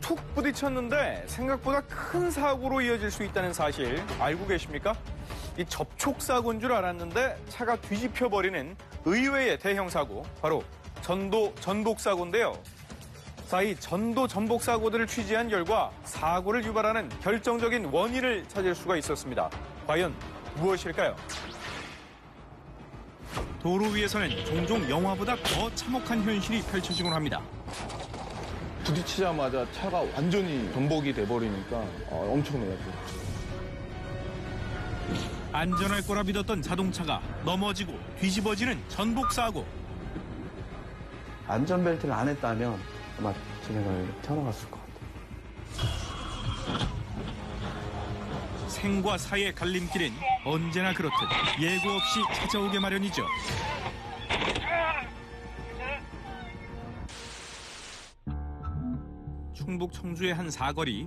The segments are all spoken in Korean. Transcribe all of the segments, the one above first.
툭 부딪혔는데 생각보다 큰 사고로 이어질 수 있다는 사실 알고 계십니까? 이 접촉사고인 줄 알았는데 차가 뒤집혀버리는 의외의 대형 사고, 바로 전도 전복사고인데요. 이 전도 전복사고들을 취재한 결과 사고를 유발하는 결정적인 원인을 찾을 수가 있었습니다. 과연 무엇일까요? 도로 위에서는 종종 영화보다 더 참혹한 현실이 펼쳐지곤 합니다. 부딪히자마자 차가 완전히 전복이 돼버리니까 엄청 놀랐죠. 안전할 거라 믿었던 자동차가 넘어지고 뒤집어지는 전복사고. 안전벨트를 안 했다면 아마 진행을 태어나갔을 것 같아요. 생과 사의 갈림길은 언제나 그렇듯 예고 없이 찾아오게 마련이죠. 충북 청주의 한 사거리.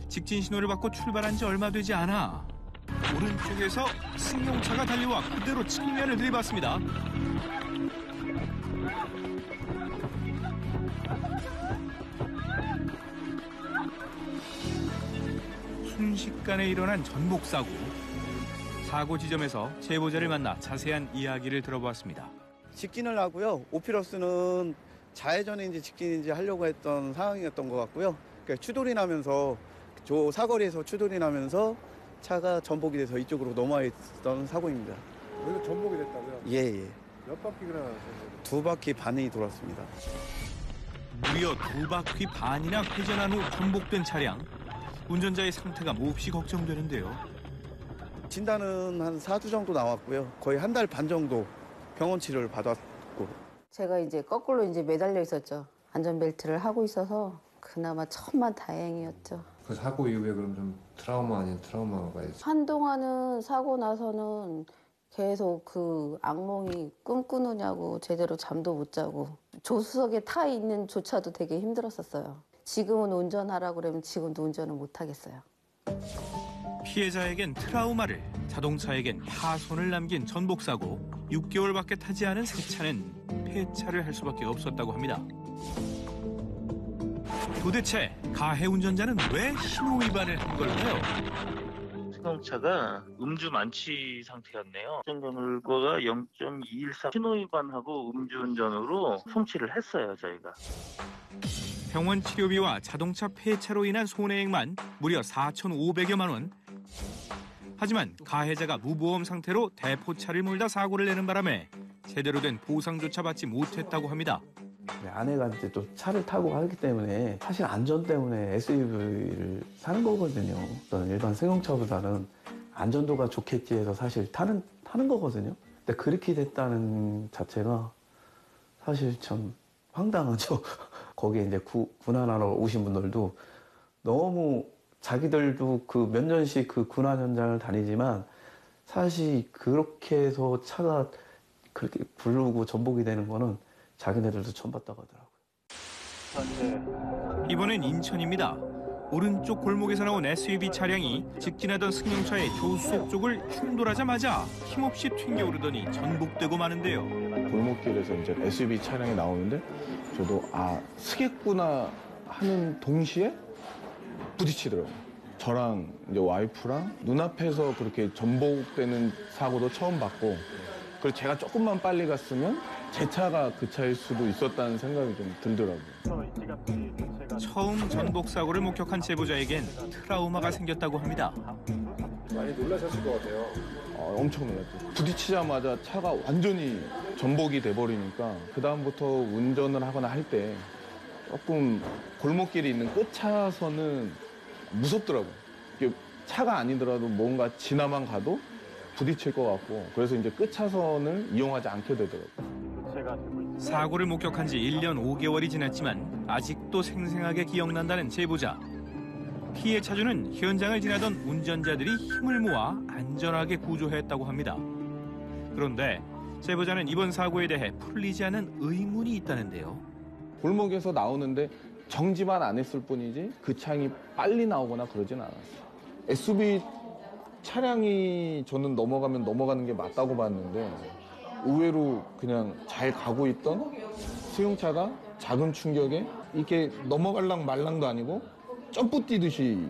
직진 신호를 받고 출발한 지 얼마 되지 않아 오른쪽에서 승용차가 달려와 그대로 측면을 들이받습니다. 순식간에 일어난 전복사고. 사고 지점에서 제보자를 만나 자세한 이야기를 들어보았습니다. 직진을 하고요. 오피러스는 좌회전인지 직진인지 하려고 했던 상황이었던 것 같고요. 그러니까 추돌이 나면서 저 사거리에서 추돌이 나면서 차가 전복이 돼서 이쪽으로 넘어와 있던 사고입니다. 여기서 전복이 됐다고요? 예. 몇 바퀴나 돌았어요? 2바퀴 반이 돌았습니다. 무려 2바퀴 반이나 회전한 후 전복된 차량. 운전자의 상태가 몹시 걱정되는데요. 진단은 한 4주 정도 나왔고요. 거의 한 달 반 정도 병원 치료를 받았고. 제가 이제 거꾸로 매달려 있었죠. 안전벨트를 하고 있어서 그나마 천만 다행이었죠. 그 사고 이후에 그럼 좀 트라우마 아닌 트라우마가 있어요? 한동안은 사고 나서는 계속 그 악몽이 꿈꾸느냐고 제대로 잠도 못 자고 조수석에 타 있는 조차도 되게 힘들었었어요. 지금은 운전하라고 그러면 지금도 운전을 못 하겠어요. 피해자에겐 트라우마를, 자동차에겐 파손을 남긴 전복사고. 6개월밖에 타지 않은 새 차는 폐차를 할 수밖에 없었다고 합니다. 도대체 가해 운전자는 왜 신호 위반을 한 걸까요? 승용차가 음주 만취 상태였네요. 운전경로가 0.214 신호 위반하고 음주운전으로 송치를 했어요, 저희가. 병원 치료비와 자동차 폐차로 인한 손해액만 무려 4,500여만 원. 하지만 가해자가 무보험 상태로 대포차를 몰다 사고를 내는 바람에 제대로 된 보상조차 받지 못했다고 합니다. 아내가 이제 또 차를 타고 가기 때문에 사실 안전 때문에 SUV를 사는 거거든요. 어떤 일반 승용차보다는 안전도가 좋겠지 해서 사실 타는 거거든요. 근데 그렇게 됐다는 자체가 사실 참 황당하죠. 거기에 이제 군안하러 오신 분들도 너무 자기들도 그 몇 년씩 그 군안 현장을 다니지만 사실 그렇게 해서 차가 그렇게 부르고 전복이 되는 거는 자기네들도 처음 봤다고 하더라고요. 이번엔 인천입니다. 오른쪽 골목에서 나온 SUV 차량이 직진하던 승용차의 조수석 쪽을 충돌하자마자 힘없이 튕겨오르더니 전복되고 마는데요. 골목길에서 이제 SUV 차량이 나오는데 저도 쓰겠구나 하는 동시에 부딪히더라고요. 저랑 이제 와이프랑 눈앞에서 그렇게 전복되는 사고도 처음 봤고, 그리고 제가 조금만 빨리 갔으면 제 차가 그 차일 수도 있었다는 생각이 좀 들더라고요. 처음 전복 사고를 목격한 제보자에겐 트라우마가 생겼다고 합니다. 많이 놀라셨을 것 같아요. 엄청 놀랐죠. 부딪히자마자 차가 완전히 전복이 돼버리니까 그다음부터 운전을 하거나 할 때 조금 골목길에 있는 끝차선은 무섭더라고요. 이게 차가 아니더라도 뭔가 지나만 가도 부딪힐 것 같고, 그래서 이제 끝차선을 이용하지 않게 되더라고요. 사고를 목격한 지 1년 5개월이 지났지만 아직도 생생하게 기억난다는 제보자. 피해 차주는 현장을 지나던 운전자들이 힘을 모아 안전하게 구조했다고 합니다. 그런데 제보자는 이번 사고에 대해 풀리지 않은 의문이 있다는데요. 골목에서 나오는데 정지만 안 했을 뿐이지 그 차량이 빨리 나오거나 그러진 않았어요. SUV 차량이 저는 넘어가면 넘어가는 게 맞다고 봤는데 의외로 그냥 잘 가고 있던 승용차가 작은 충격에 이렇게 넘어갈랑 말랑도 아니고 점프 뛰듯이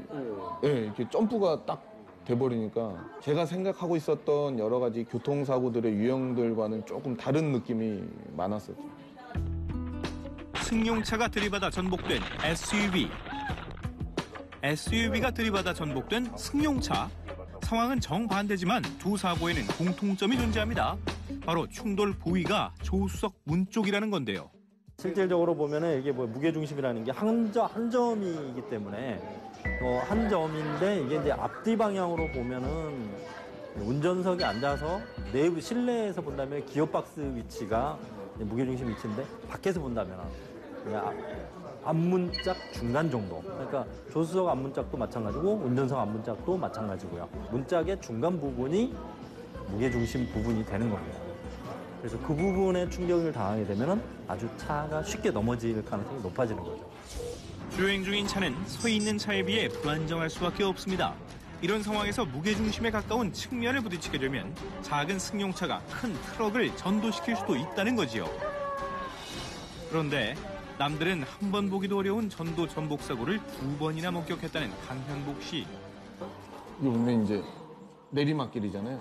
예, 이렇게 점프가 딱 돼버리니까 제가 생각하고 있었던 여러 가지 교통사고들의 유형들과는 조금 다른 느낌이 많았었죠. 승용차가 들이받아 전복된 SUV. SUV가 들이받아 전복된 승용차. 상황은 정반대지만 두 사고에는 공통점이 존재합니다. 바로 충돌 부위가 조수석 문 쪽이라는 건데요. 실질적으로 보면은 이게 뭐 무게중심이라는 게 한 점이기 때문에 한 점인데 이게 이제 앞뒤 방향으로 보면은 운전석에 앉아서 내부 실내에서 본다면 기어박스 위치가 무게중심 위치인데 밖에서 본다면 그냥 앞문짝 중간 정도. 그러니까 조수석 앞문짝도 마찬가지고 운전석 앞문짝도 마찬가지고요. 문짝의 중간 부분이 무게중심 부분이 되는 겁니다. 그래서 그 부분에 충격을 당하게 되면 아주 차가 쉽게 넘어질 가능성이 높아지는 거죠. 주행 중인 차는 서 있는 차에 비해 불안정할 수밖에 없습니다. 이런 상황에서 무게중심에 가까운 측면을 부딪히게 되면 작은 승용차가 큰 트럭을 전도시킬 수도 있다는 거지요. 그런데 남들은 한 번 보기도 어려운 전도 전복 사고를 2번이나 목격했다는 강현복 씨. 이거 보면 이제 내리막길이잖아요.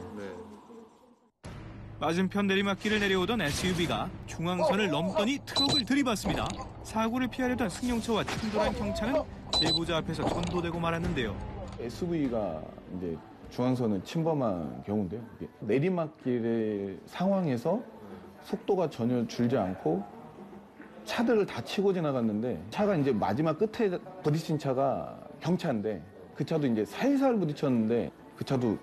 맞은편 내리막길을 내려오던 SUV가 중앙선을 넘더니 트럭을 들이받습니다. 사고를 피하려던 승용차와 충돌한 경차는 제보자 앞에서 전도되고 말았는데요. SUV가 이제 중앙선을 침범한 경우인데요. 이게 내리막길의 상황에서 속도가 전혀 줄지 않고 차들을 다 치고 지나갔는데 차가 이제 마지막 끝에 부딪힌 차가 경차인데 그 차도 이제 살살 부딪혔는데 그 차도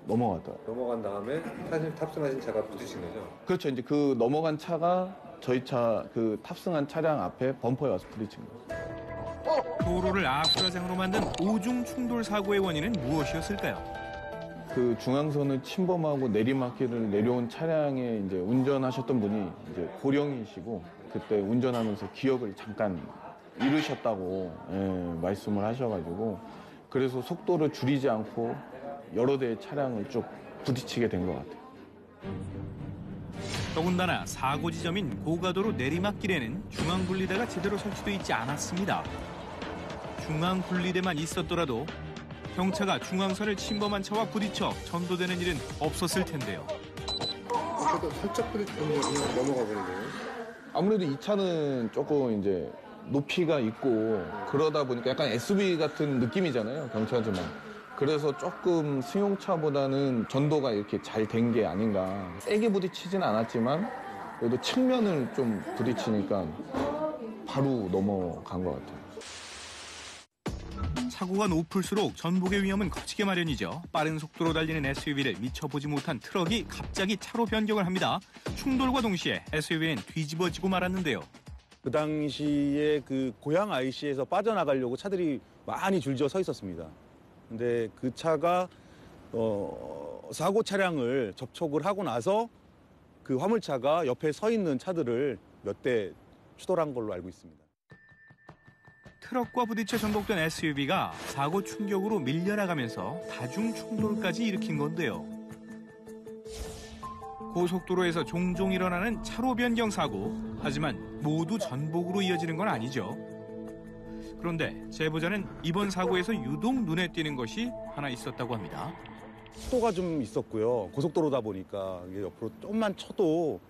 넘어갔더라고요. 넘어간 다음에 사실 탑승하신 차가 부딪힌 거죠? 그렇죠. 이제 그 넘어간 차가 저희 차 그 탑승한 차량 앞에 범퍼에 와서 부딪힌 거예요. 도로를 아수라장으로 만든 오중 충돌 사고의 원인은 무엇이었을까요? 그 중앙선을 침범하고 내리막길을 내려온 차량에 이제 운전하셨던 분이 이제 고령이시고 그때 운전하면서 기억을 잠깐 잃으셨다고 말씀을 하셔가지고 그래서 속도를 줄이지 않고 여러 대의 차량을 쭉 부딪히게 된 것 같아요. 더군다나 사고 지점인 고가도로 내리막길에는 중앙분리대가 제대로 설치되어 있지 않았습니다. 중앙분리대만 있었더라도 경차가 중앙선을 침범한 차와 부딪혀 전도되는 일은 없었을 텐데요. 그래도 살짝 부딪히면 그냥 넘어가 버리네요. 아무래도 이 차는 조금 이제 높이가 있고 그러다 보니까 약간 SUV 같은 느낌이잖아요, 경차지만. 그래서 조금 승용차보다는 전도가 이렇게 잘 된 게 아닌가. 세게 부딪히진 않았지만 그래도 측면을 좀 부딪히니까 바로 넘어간 것 같아요. 사고가 높을수록 전복의 위험은 커지게 마련이죠. 빠른 속도로 달리는 SUV를 미처 보지 못한 트럭이 갑자기 차로 변경을 합니다. 충돌과 동시에 SUV는 뒤집어지고 말았는데요. 그 당시에 그 고양 IC에서 빠져나가려고 차들이 많이 줄지어 서 있었습니다. 근데 그 차가 사고 차량을 접촉을 하고 나서 그 화물차가 옆에 서 있는 차들을 몇 대 추돌한 걸로 알고 있습니다. 트럭과 부딪혀 전복된 SUV가 사고 충격으로 밀려나가면서 다중 충돌까지 일으킨 건데요. 고속도로에서 종종 일어나는 차로 변경 사고, 하지만 모두 전복으로 이어지는 건 아니죠. 그런데 제보자는 이번 사고에서 유독 눈에 띄는 것이 하나 있었다고 합니다. 속도가 좀 있었고요. 고속도로다 보니까 이게 옆으로 좀만 쳐도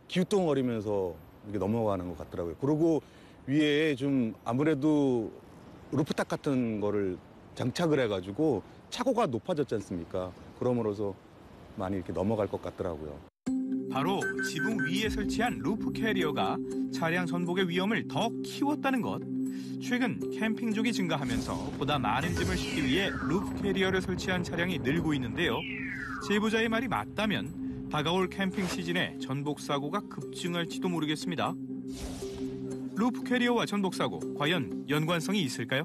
기우뚱거리면서 이게 넘어가는 것 같더라고요. 그리고 위에 좀 아무래도 루프탑 같은 거를 장착을 해가지고 차고가 높아졌지 않습니까? 그러므로서 많이 이렇게 넘어갈 것 같더라고요. 바로 지붕 위에 설치한 루프 캐리어가 차량 전복의 위험을 더 키웠다는 것. 최근 캠핑족이 증가하면서 보다 많은 짐을 싣기 위해 루프 캐리어를 설치한 차량이 늘고 있는데요. 제보자의 말이 맞다면 다가올 캠핑 시즌에 전복 사고가 급증할지도 모르겠습니다. 루프 캐리어와 전복 사고, 과연 연관성이 있을까요?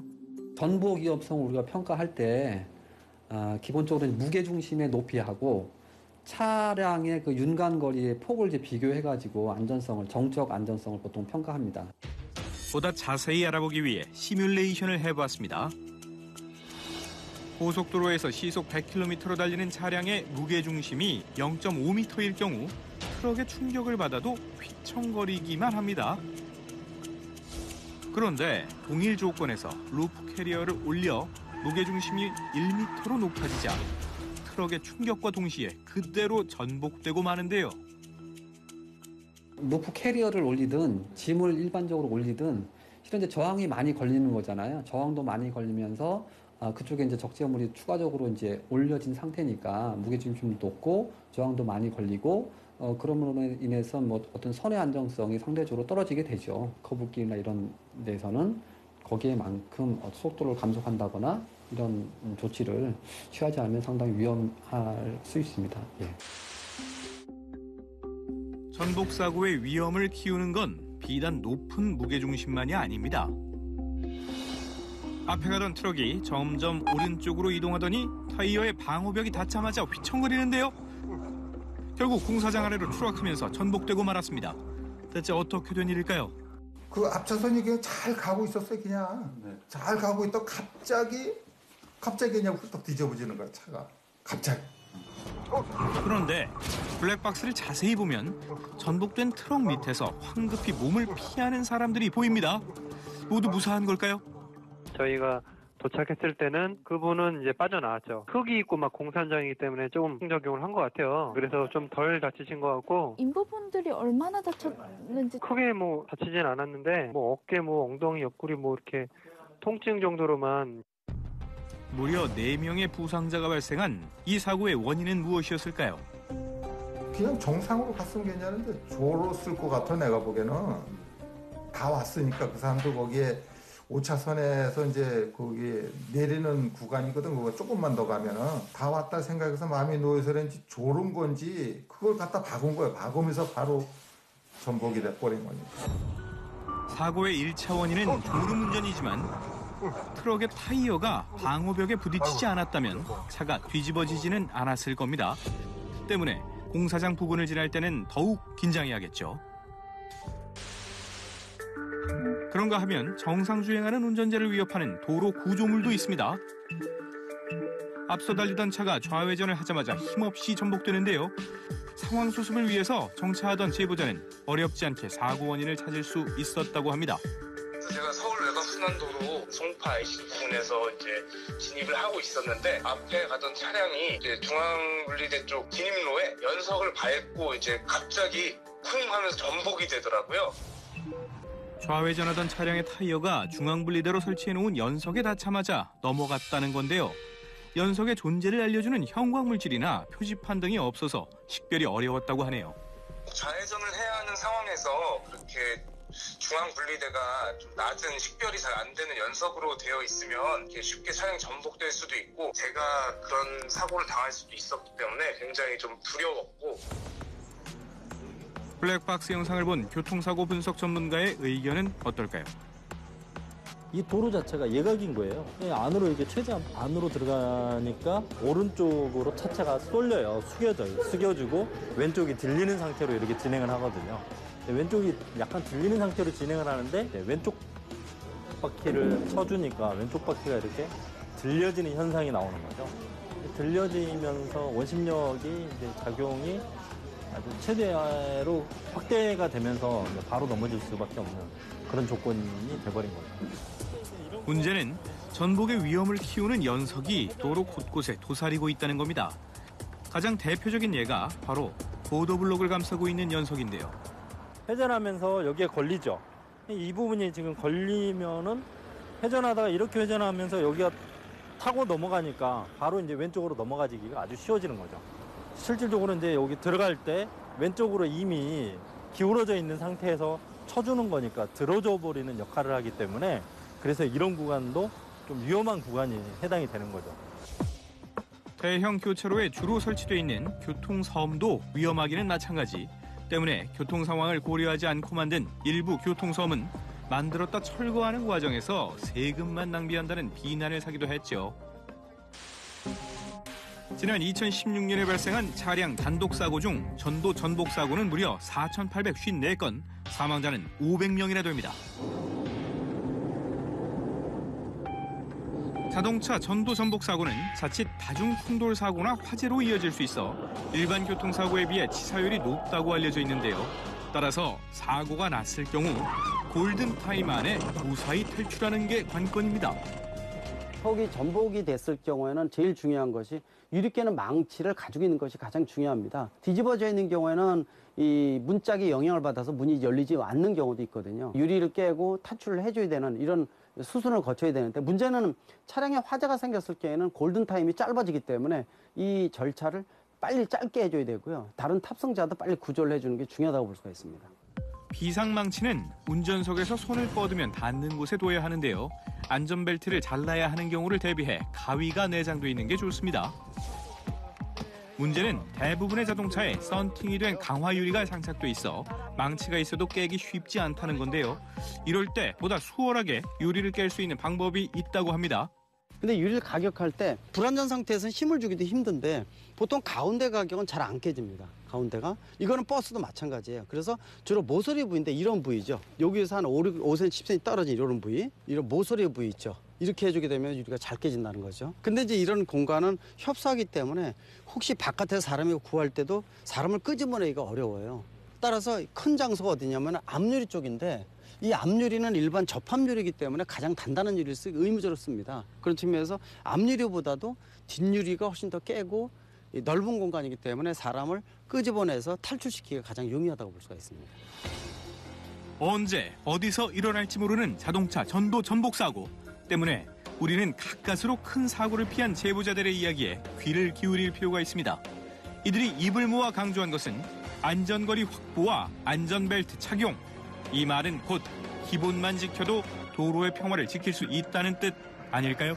전복 위험성을 우리가 평가할 때 기본적으로 무게중심의 높이하고 차량의 그 윤곽거리의 폭을 이제 비교해가지고 정적 안전성을 보통 평가합니다. 보다 자세히 알아보기 위해 시뮬레이션을 해봤습니다. 고속도로에서 시속 100km로 달리는 차량의 무게중심이 0.5m일 경우 트럭의 충격을 받아도 휘청거리기만 합니다. 그런데 동일 조건에서 루프 캐리어를 올려 무게중심이 1m로 높아지자 트럭의 충격과 동시에 그대로 전복되고 마는데요. 루프 캐리어를 올리든 짐을 일반적으로 올리든 실은 이제 저항이 많이 걸리는 거잖아요. 저항도 많이 걸리면서 그쪽에 이제 적재물이 추가적으로 이제 올려진 상태니까 무게중심도 높고 저항도 많이 걸리고 그럼으로 인해서 뭐 어떤 선의 안정성이 상대적으로 떨어지게 되죠. 거북길이나 이런 데서는 거기에만큼 속도를 감속한다거나 이런 조치를 취하지 않으면 상당히 위험할 수 있습니다. 예. 전복 사고의 위험을 키우는 건 비단 높은 무게중심만이 아닙니다. 앞에 가던 트럭이 점점 오른쪽으로 이동하더니 타이어에 방호벽이 닿자마자 휘청거리는데요. 결국 공사장 아래로 추락하면서 전복되고 말았습니다. 대체 어떻게 된 일일까요? 그 앞차선이 그냥 잘 가고 있었어요, 그냥. 잘 가고 있다 갑자기 그냥 훌떡 뒤집어지는 거야, 차가. 갑자기. 그런데 블랙박스를 자세히 보면 전복된 트럭 밑에서 황급히 몸을 피하는 사람들이 보입니다. 모두 무사한 걸까요? 저희가 도착했을 때는 그분은 이제 빠져나왔죠. 흙이 있고 막 공사장이기 때문에 조금 적용을 한 것 같아요. 그래서 좀 덜 다치신 것 같고. 인부분들이 얼마나 다쳤는지. 크게 뭐 다치진 않았는데 뭐 어깨, 뭐 엉덩이, 옆구리 뭐 이렇게 통증 정도로만. 무려 4명의 부상자가 발생한 이 사고의 원인은 무엇이었을까요? 그냥 정상으로 갔으면 괜찮은데 졸었을 것 같아, 내가 보기에는. 다 왔으니까 그 사람들 거기에 5차선에서 이제 거기 내리는 구간이거든. 그거 조금만 더 가면은 다 왔다 생각해서 마음이 놓여서 그런지 졸은 건지 그걸 갖다 박은 거예요. 박으면서 바로 전복이 돼버린 거니까. 사고의 1차 원인은 졸음운전이지만 트럭의 타이어가 방호벽에 부딪히지 않았다면 차가 뒤집어지지는 않았을 겁니다. 때문에 공사장 부근을 지날 때는 더욱 긴장해야겠죠. 그런가 하면 정상 주행하는 운전자를 위협하는 도로 구조물도 있습니다. 앞서 달리던 차가 좌회전을 하자마자 힘없이 전복되는데요. 상황 수습을 위해서 정차하던 제보자는 어렵지 않게 사고 원인을 찾을 수 있었다고 합니다. 제가 서울 외곽순환도로 송파 IC 부근에서 이제 진입을 하고 있었는데 앞에 가던 차량이 이제 중앙분리대 쪽 진입로에 연석을 밟고 이제 갑자기 쿵 하면서 전복이 되더라고요. 좌회전하던 차량의 타이어가 중앙분리대로 설치해놓은 연석에 닿자마자 넘어갔다는 건데요. 연석의 존재를 알려주는 형광물질이나 표지판 등이 없어서 식별이 어려웠다고 하네요. 좌회전을 해야 하는 상황에서 그렇게 중앙분리대가 좀 낮은 식별이 잘 안 되는 연석으로 되어 있으면 쉽게 차량이 전복될 수도 있고 제가 그런 사고를 당할 수도 있었기 때문에 굉장히 좀 두려웠고. 블랙박스 영상을 본 교통사고 분석 전문가의 의견은 어떨까요? 이 도로 자체가 예각인 거예요. 안으로 이게 최대한 안으로 들어가니까 오른쪽으로 차체가 쏠려요. 숙여져요. 숙여지고 왼쪽이 들리는 상태로 이렇게 진행을 하거든요. 왼쪽이 약간 들리는 상태로 진행을 하는데 왼쪽 바퀴를 쳐주니까 왼쪽 바퀴가 이렇게 들려지는 현상이 나오는 거죠. 들려지면서 원심력이 이제 작용이 아주 최대로 확대가 되면서 바로 넘어질 수밖에 없는 그런 조건이 돼버린 거죠. 문제는 전복의 위험을 키우는 연석이 도로 곳곳에 도사리고 있다는 겁니다. 가장 대표적인 예가 바로 보도블록을 감싸고 있는 연석인데요. 회전하면서 여기에 걸리죠. 이 부분이 지금 걸리면은 회전하다가 이렇게 회전하면서 여기가 타고 넘어가니까 바로 이제 왼쪽으로 넘어가지기가 아주 쉬워지는 거죠. 실질적으로 이제 여기 들어갈 때 왼쪽으로 이미 기울어져 있는 상태에서 쳐주는 거니까 들어져 버리는 역할을 하기 때문에 그래서 이런 구간도 좀 위험한 구간이 해당이 되는 거죠. 대형 교차로에 주로 설치되어 있는 교통섬도 위험하기는 마찬가지. 때문에 교통 상황을 고려하지 않고 만든 일부 교통섬은 만들었다 철거하는 과정에서 세금만 낭비한다는 비난을 사기도 했죠. 지난 2016년에 발생한 차량 단독 사고 중 전도 전복 사고는 무려 4,854건, 사망자는 500명이나 됩니다. 자동차 전도 전복 사고는 자칫 다중 충돌 사고나 화재로 이어질 수 있어 일반 교통사고에 비해 치사율이 높다고 알려져 있는데요. 따라서 사고가 났을 경우 골든타임 안에 무사히 탈출하는 게 관건입니다. 턱이 전복이 됐을 경우에는 제일 중요한 것이 유리깨는 망치를 가지고 있는 것이 가장 중요합니다. 뒤집어져 있는 경우에는 이 문짝이 영향을 받아서 문이 열리지 않는 경우도 있거든요. 유리를 깨고 탈출을 해줘야 되는 이런 수순을 거쳐야 되는데 문제는 차량에 화재가 생겼을 경우에는 골든타임이 짧아지기 때문에 이 절차를 빨리 짧게 해줘야 되고요. 다른 탑승자도 빨리 구조를 해주는 게 중요하다고 볼 수가 있습니다. 비상망치는 운전석에서 손을 뻗으면 닿는 곳에 둬야 하는데요. 안전벨트를 잘라야 하는 경우를 대비해 가위가 내장돼 있는 게 좋습니다. 문제는 대부분의 자동차에 썬팅이 된 강화 유리가 장착돼 있어 망치가 있어도 깨기 쉽지 않다는 건데요. 이럴 때 보다 수월하게 유리를 깰 수 있는 방법이 있다고 합니다. 근데 유리를 가격할 때 불안전 상태에서는 힘을 주기도 힘든데 보통 가운데 가격은 잘 안 깨집니다. 가운데가. 이거는 버스도 마찬가지예요. 그래서 주로 모서리 부위인데 이런 부위죠. 여기에서 한 5cm, 10cm 떨어진 이런 부위. 이런 모서리 부위 있죠. 이렇게 해주게 되면 유리가 잘 깨진다는 거죠. 근데 이제 이런 공간은 협소하기 때문에 혹시 바깥에서 사람이 구할 때도 사람을 끄집어내기가 어려워요. 따라서 큰 장소가 어디냐면 앞유리 쪽인데 이 앞유리는 일반 접합유리이기 때문에 가장 단단한 유리를 의무적으로 씁니다. 그런 측면에서 앞유리보다도 뒷유리가 훨씬 더 깨고 넓은 공간이기 때문에 사람을 끄집어내서 탈출시키기가 가장 용이하다고 볼 수가 있습니다. 언제 어디서 일어날지 모르는 자동차 전도 전복 사고 때문에 우리는 가까스로 큰 사고를 피한 제보자들의 이야기에 귀를 기울일 필요가 있습니다. 이들이 입을 모아 강조한 것은 안전거리 확보와 안전벨트 착용. 이 말은 곧 기본만 지켜도 도로의 평화를 지킬 수 있다는 뜻 아닐까요?